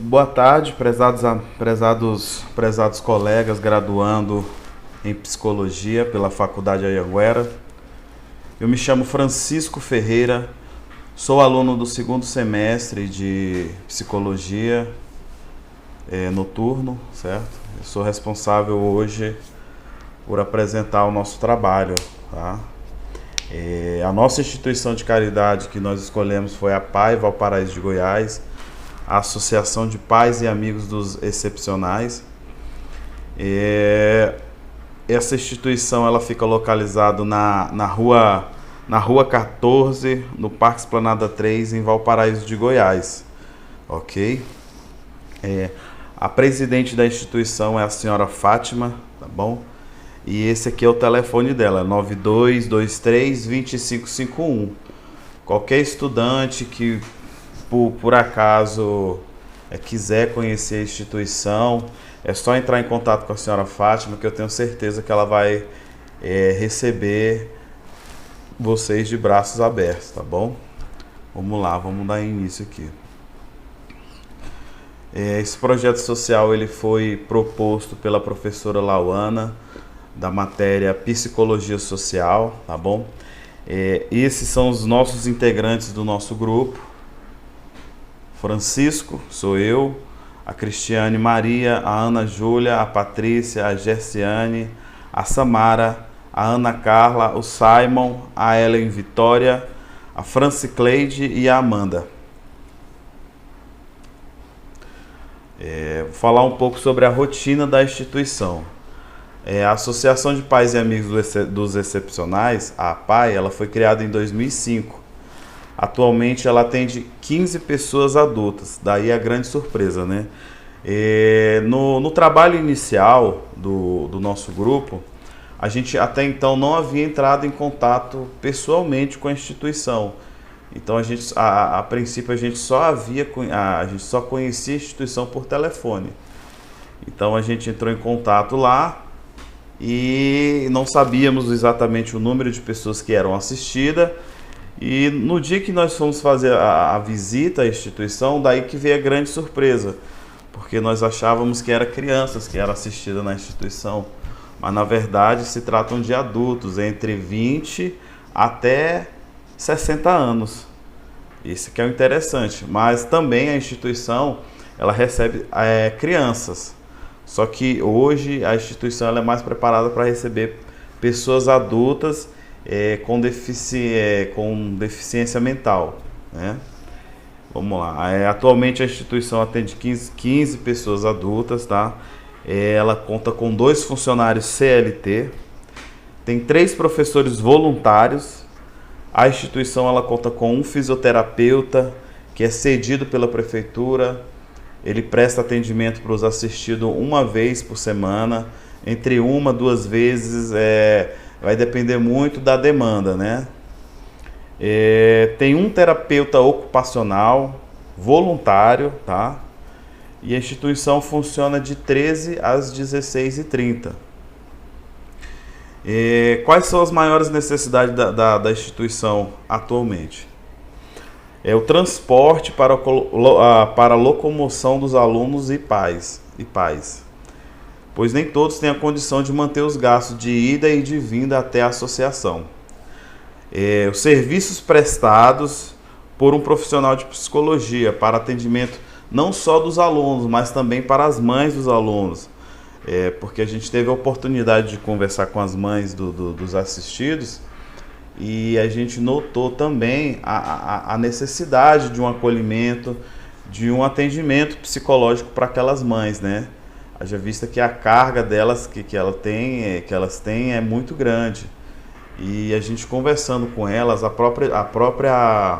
Boa tarde, prezados colegas graduando em psicologia pela Faculdade Anhanguera. Eu me chamo Francisco Ferreira, sou aluno do segundo semestre de psicologia noturno, certo? Eu sou responsável hoje por apresentar o nosso trabalho, tá? A nossa instituição de caridade que nós escolhemos foi a PAI Valparaíso de Goiás, a Associação de Pais e Amigos dos Excepcionais. Essa instituição ela fica localizada na rua 14, no Parque Esplanada 3, em Valparaíso de Goiás. Ok? A presidente da instituição é a senhora Fátima, tá bom? E esse aqui é o telefone dela, 9223-2551. Qualquer estudante que por acaso quiser conhecer a instituição, é só entrar em contato com a senhora Fátima, que eu tenho certeza que ela vai receber vocês de braços abertos, tá bom? Vamos lá, vamos dar início aqui. Esse projeto social ele foi proposto pela professora Lauana, da matéria Psicologia Social, tá bom? Esses são os nossos integrantes do nosso grupo. Francisco, sou eu, a Cristiane Maria, a Ana Júlia, a Patrícia, a Gerciane, a Samara, a Ana Carla, o Simon, a Ellen Vitória, a Francicleide e a Amanda. Vou falar um pouco sobre a rotina da instituição. A Associação de Pais e Amigos dos Excepcionais, a APAE, ela foi criada em 2005. Atualmente ela atende 15 pessoas adultas, daí a grande surpresa, né? No trabalho inicial do nosso grupo, a gente até então não havia entrado em contato pessoalmente com a instituição. Então a princípio a gente só conhecia a instituição por telefone. Então a gente entrou em contato lá e não sabíamos exatamente o número de pessoas que eram assistidas. E no dia que nós fomos fazer a visita à instituição, daí que veio a grande surpresa, porque nós achávamos que eram crianças que eram assistidas na instituição, mas na verdade se tratam de adultos entre 20 até 60 anos. Isso que é o interessante, mas também a instituição ela recebe crianças, só que hoje a instituição ela é mais preparada para receber pessoas adultas com deficiência mental, né? Vamos lá. Atualmente a instituição atende 15 pessoas adultas, tá? Ela conta com 2 funcionários CLT, tem 3 professores voluntários. A instituição ela conta com um fisioterapeuta que é cedido pela prefeitura. Ele presta atendimento para os assistidos uma vez por semana, entre 1 a 2 vezes. Vai depender muito da demanda, né? Tem um terapeuta ocupacional voluntário, tá? E a instituição funciona de 13 às 16h30. Quais são as maiores necessidades da instituição atualmente? O transporte para a locomoção dos alunos e pais. Pois nem todos têm a condição de manter os gastos de ida e de vinda até a associação. Os serviços prestados por um profissional de psicologia para atendimento não só dos alunos, mas também para as mães dos alunos. Porque a gente teve a oportunidade de conversar com as mães dos assistidos e a gente notou também a necessidade de um acolhimento, de um atendimento psicológico para aquelas mães, né? Haja vista que a carga delas que elas têm é muito grande. E a gente conversando com elas, a própria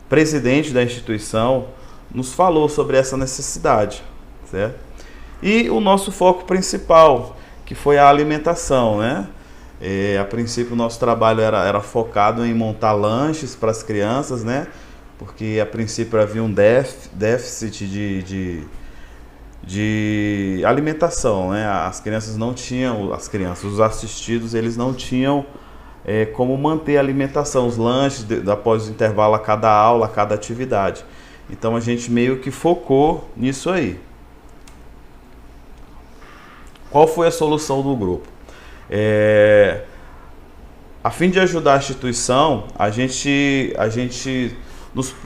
presidente da instituição nos falou sobre essa necessidade, certo? E o nosso foco principal, que foi a alimentação, né? A princípio o nosso trabalho era focado em montar lanches para as crianças, né? Porque a princípio havia um déficit de alimentação, né? As crianças não tinham, os assistidos, eles não tinham como manter a alimentação, os lanches após o intervalo a cada aula, a cada atividade. Então a gente meio que focou nisso aí. Qual foi a solução do grupo? A fim de ajudar a instituição, a gente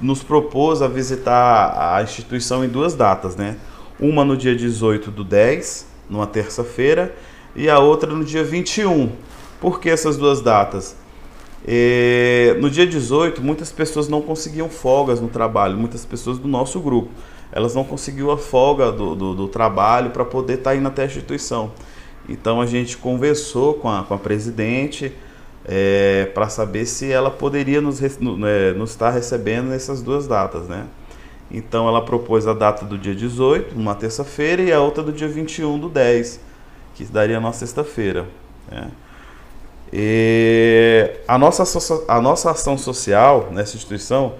nos propôs a visitar a instituição em 2 datas, né? Uma no dia 18/10, numa terça-feira, e a outra no dia 21. Por que essas 2 datas? No dia 18, muitas pessoas não conseguiam folgas no trabalho, muitas pessoas do nosso grupo. Elas não conseguiam a folga do trabalho para poder estar indo até a instituição. Então a gente conversou com a presidente para saber se ela poderia nos estar recebendo nessas 2 datas, né? Então ela propôs a data do dia 18, uma terça-feira, e a outra do dia 21/10, que daria na sexta-feira, né? A nossa ação social nessa instituição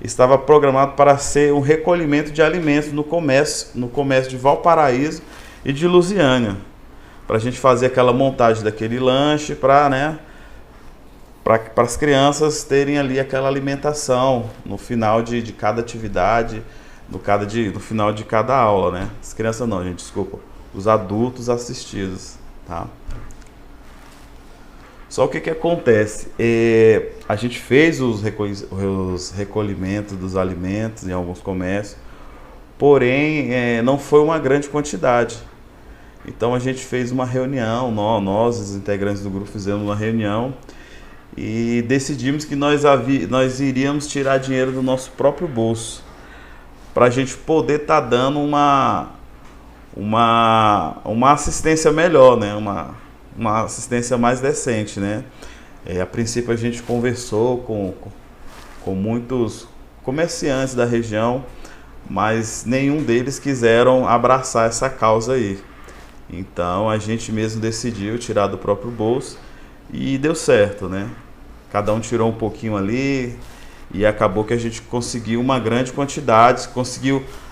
estava programada para ser um recolhimento de alimentos no comércio de Valparaíso e de Lusiânia, para a gente fazer aquela montagem daquele lanche para as crianças terem ali aquela alimentação no final de cada atividade, no final de cada aula, né? As crianças não, gente, desculpa. Os adultos assistidos, tá? Só o que acontece? A gente fez os recolhimentos dos alimentos em alguns comércios, porém não foi uma grande quantidade. Então a gente fez uma reunião, nós, os integrantes do grupo, fizemos uma reunião e decidimos que nós iríamos tirar dinheiro do nosso próprio bolso para a gente poder estar dando uma assistência melhor, né? Uma assistência mais decente, né? A princípio a gente conversou com muitos comerciantes da região, mas nenhum deles quiseram abraçar essa causa aí. Então a gente mesmo decidiu tirar do próprio bolso e deu certo, né? Cada um tirou um pouquinho ali e acabou que a gente conseguiu uma grande quantidade,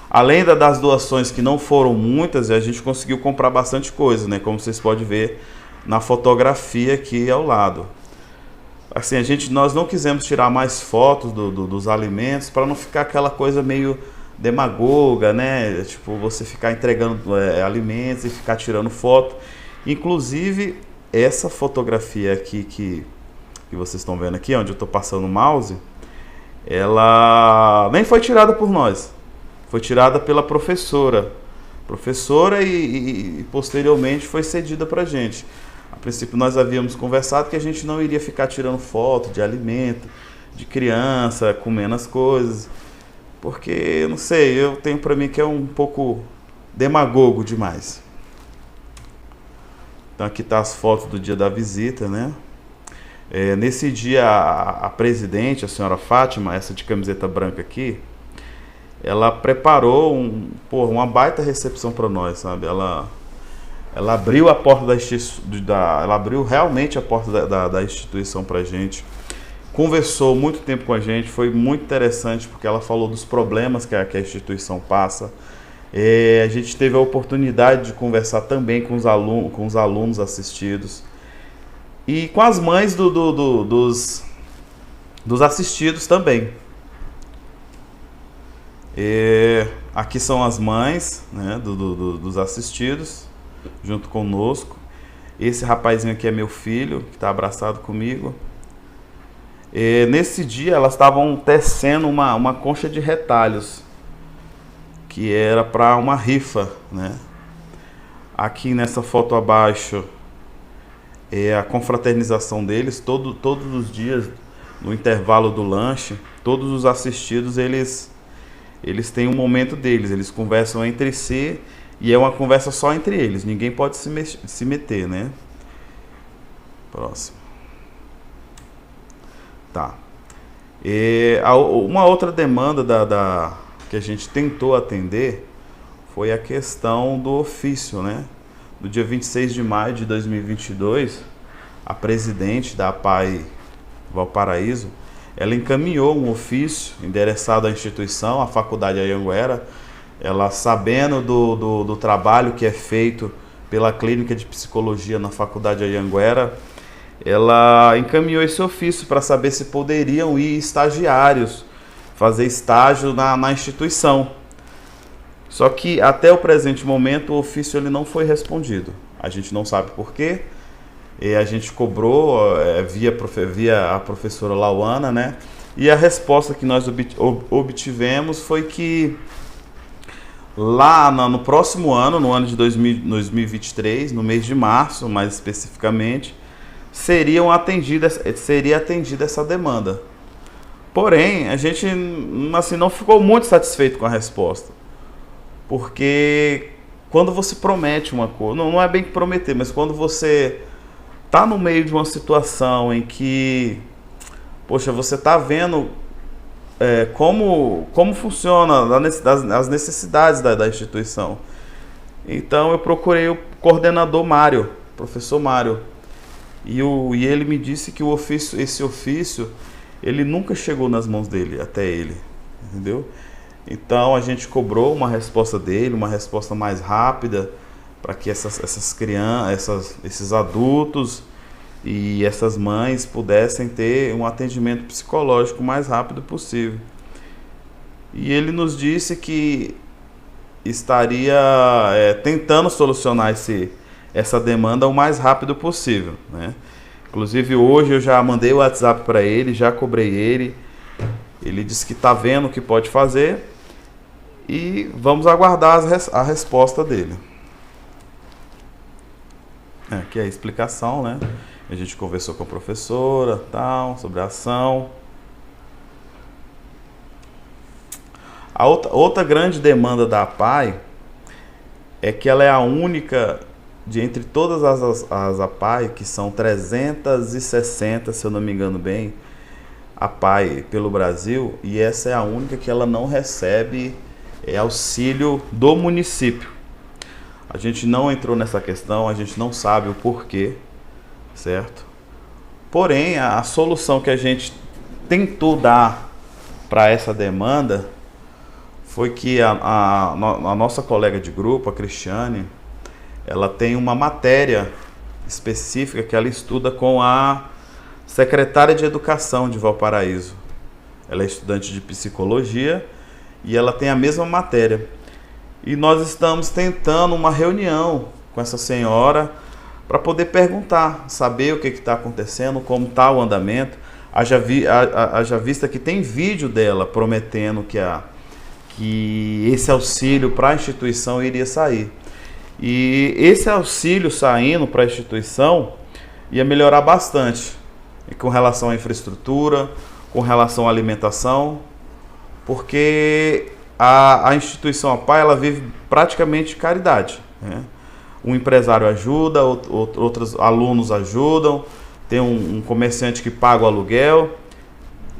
além das doações que não foram muitas, a gente conseguiu comprar bastante coisa, né? Como vocês podem ver na fotografia aqui ao lado. Assim, nós não quisemos tirar mais fotos dos alimentos para não ficar aquela coisa meio demagoga, né? Tipo, você ficar entregando alimentos e ficar tirando foto. Inclusive, essa fotografia aqui que vocês estão vendo aqui, onde eu estou passando o mouse, ela nem foi tirada por nós. Foi tirada pela professora. E posteriormente foi cedida para a gente. A princípio nós havíamos conversado que a gente não iria ficar tirando foto de alimento, de criança, comendo as coisas, porque, não sei, eu tenho para mim que é um pouco demagogo demais. Então aqui tá as fotos do dia da visita, né? Nesse dia a presidente, a senhora Fátima, essa de camiseta branca aqui, ela preparou uma baita recepção para nós, sabe? Ela abriu a porta ela abriu realmente a porta da instituição para a gente, conversou muito tempo com a gente, foi muito interessante porque ela falou dos problemas que a instituição passa. A gente teve a oportunidade de conversar também com os alunos assistidos e com as mães dos assistidos também. Aqui são as mães, né, dos assistidos, junto conosco. Esse rapazinho aqui é meu filho, que está abraçado comigo. Nesse dia elas estavam tecendo uma concha de retalhos, que era para uma rifa, né? Aqui nessa foto abaixo a confraternização deles, todos os dias, no intervalo do lanche, todos os assistidos, eles têm um momento deles, eles conversam entre si e é uma conversa só entre eles, ninguém pode se meter, né? Próximo. Tá. Uma outra demanda que a gente tentou atender foi a questão do ofício, né? No dia 26 de maio de 2022, a presidente da APAE Valparaíso, ela encaminhou um ofício endereçado à instituição, à Faculdade Anhanguera. Ela, sabendo do trabalho que é feito pela Clínica de Psicologia na Faculdade Anhanguera, ela encaminhou esse ofício para saber se poderiam ir estagiários fazer estágio na instituição. Só que até o presente momento o ofício ele não foi respondido. A gente não sabe por quê. E a gente cobrou via a professora Lauana, né? E a resposta que nós obtivemos foi que lá no próximo ano, no ano de 2023, no mês de março, mais especificamente, seria atendida essa demanda. Porém, a gente assim, não ficou muito satisfeito com a resposta. Porque quando você promete uma coisa, não é bem que prometer, mas quando você está no meio de uma situação em que, poxa, você está vendo como funciona as necessidades da instituição. Então eu procurei o coordenador Mário, professor Mário, e ele me disse que esse ofício, ele nunca chegou nas mãos dele, até ele, entendeu? Então a gente cobrou uma resposta dele, uma resposta mais rápida, para que essas crianças, esses adultos e essas mães pudessem ter um atendimento psicológico o mais rápido possível. E ele nos disse que estaria tentando solucionar essa demanda o mais rápido possível, né? Inclusive hoje eu já mandei o WhatsApp para ele, já cobrei ele. Ele disse que está vendo o que pode fazer e vamos aguardar a resposta dele. Aqui é a explicação, né? A gente conversou com a professora, tal, sobre a ação. A outra grande demanda da APAE é que ela é a única de entre todas as APAE, que são 360, se eu não me engano bem, APAE pelo Brasil, e essa é a única que ela não recebe auxílio do município. A gente não entrou nessa questão, a gente não sabe o porquê, certo? Porém, a solução que a gente tentou dar para essa demanda foi que a nossa colega de grupo, a Cristiane, ela tem uma matéria específica que ela estuda com a secretária de Educação de Valparaíso. Ela é estudante de psicologia e ela tem a mesma matéria. E nós estamos tentando uma reunião com essa senhora para poder perguntar, saber o que está acontecendo, como está o andamento. Haja vista que tem vídeo dela prometendo que esse auxílio para a instituição iria sair. E esse auxílio saindo para a instituição ia melhorar bastante com relação à infraestrutura, com relação à alimentação, porque a instituição APAE, ela vive praticamente de caridade, né? Um empresário ajuda, outros alunos ajudam, tem um comerciante que paga o aluguel,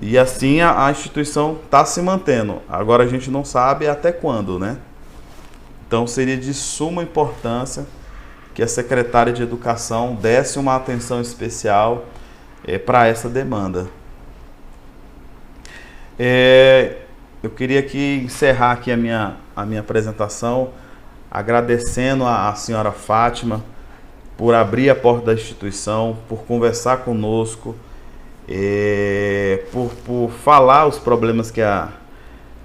e assim a instituição está se mantendo. Agora a gente não sabe até quando, né? Então seria de suma importância que a secretária de Educação desse uma atenção especial para essa demanda. Eu queria aqui encerrar aqui a minha apresentação agradecendo a senhora Fátima por abrir a porta da instituição, por conversar conosco, por falar os problemas que a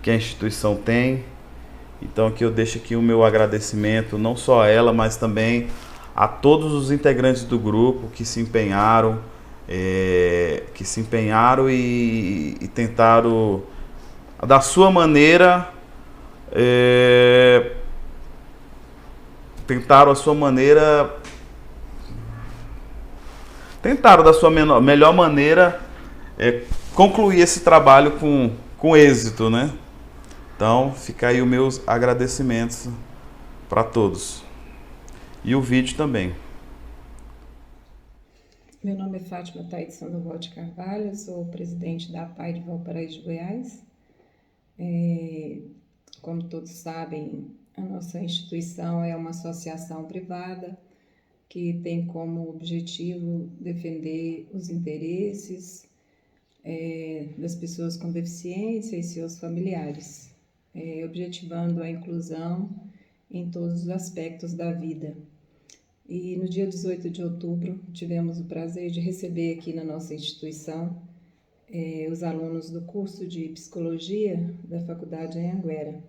instituição tem. Então aqui eu deixo aqui o meu agradecimento, não só a ela, mas também a todos os integrantes do grupo que se empenharam, e tentaram, da sua maneira, tentaram da sua melhor maneira concluir esse trabalho com êxito, né? Então, fica aí os meus agradecimentos para todos. E o vídeo também. Meu nome é Fátima Thaís Sandoval de Carvalho, sou presidente da APAE de Valparaíso de Goiás. Como todos sabem, a nossa instituição é uma associação privada que tem como objetivo defender os interesses das pessoas com deficiência e seus familiares, objetivando a inclusão em todos os aspectos da vida. E no dia 18 de outubro tivemos o prazer de receber aqui na nossa instituição os alunos do curso de Psicologia da Faculdade Anhanguera.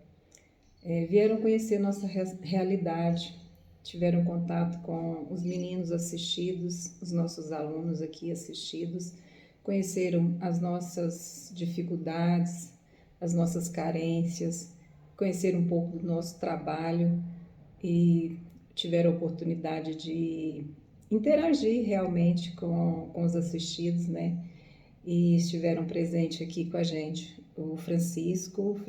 Vieram conhecer nossa realidade, tiveram contato com os meninos assistidos, os nossos alunos aqui assistidos, conheceram as nossas dificuldades, as nossas carências, conheceram um pouco do nosso trabalho e tiveram a oportunidade de interagir realmente com os assistidos, né? E estiveram presentes aqui com a gente o Francisco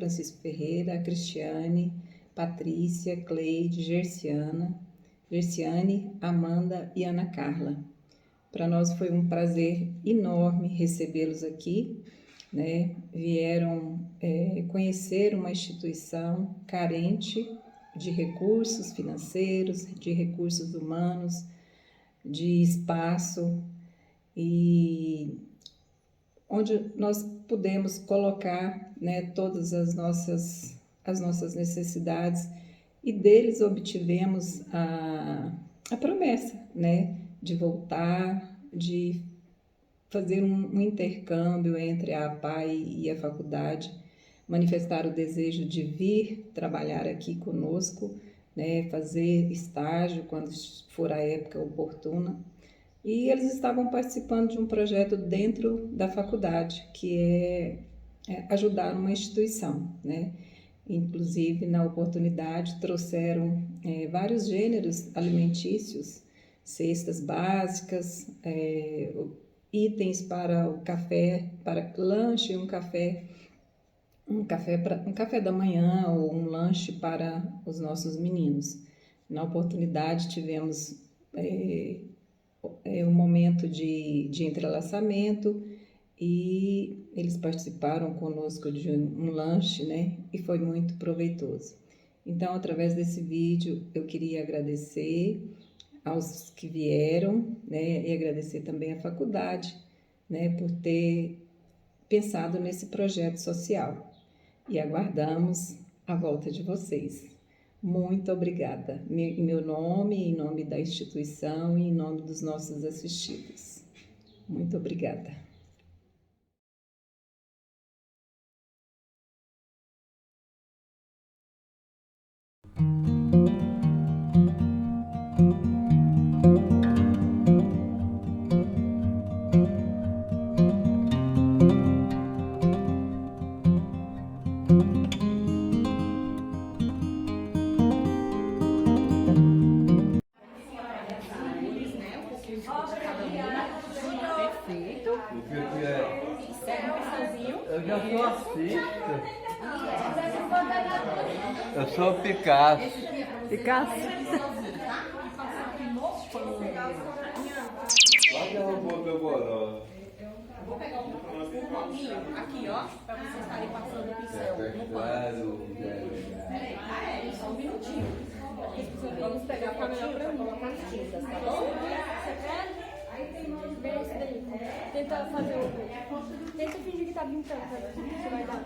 Ferreira, a Cristiane, Patrícia, Cleide, Gerciane, Amanda e Ana Carla. Para nós foi um prazer enorme recebê-los aqui, né? Vieram conhecer uma instituição carente de recursos financeiros, de recursos humanos, de espaço, e onde nós pudemos colocar, né, todas as nossas necessidades, e deles obtivemos a promessa, né, de voltar, de fazer um intercâmbio entre a APAE e a faculdade, manifestar o desejo de vir trabalhar aqui conosco, né, fazer estágio quando for a época oportuna. E eles estavam participando de um projeto dentro da faculdade, que é ajudar uma instituição, né? Inclusive, na oportunidade, trouxeram vários gêneros alimentícios, cestas básicas, itens para o café, para lanche, um café da manhã ou um lanche para os nossos meninos. Na oportunidade, tivemos um momento de entrelaçamento, e eles participaram conosco de um lanche, né? E foi muito proveitoso. Então, através desse vídeo, eu queria agradecer aos que vieram, né? E agradecer também à faculdade, né? Por ter pensado nesse projeto social. E aguardamos a volta de vocês. Muito obrigada. Em meu nome, em nome da instituição e em nome dos nossos assistidos. Muito obrigada. Eu já sou artista. Eu sou Picasso. Picasso? Lá que eu vou meu boró. Vou pegar um rolinho aqui, ó, pra vocês estarem passando o pincel no Claro. pano. Só um minutinho. Vamos pegar a potinha pra colocar as tintas, tá bom? Você quer? Vê esse daí. Tenta fazer o... Tenta fingir que tá pintando, pra ver se vai dar.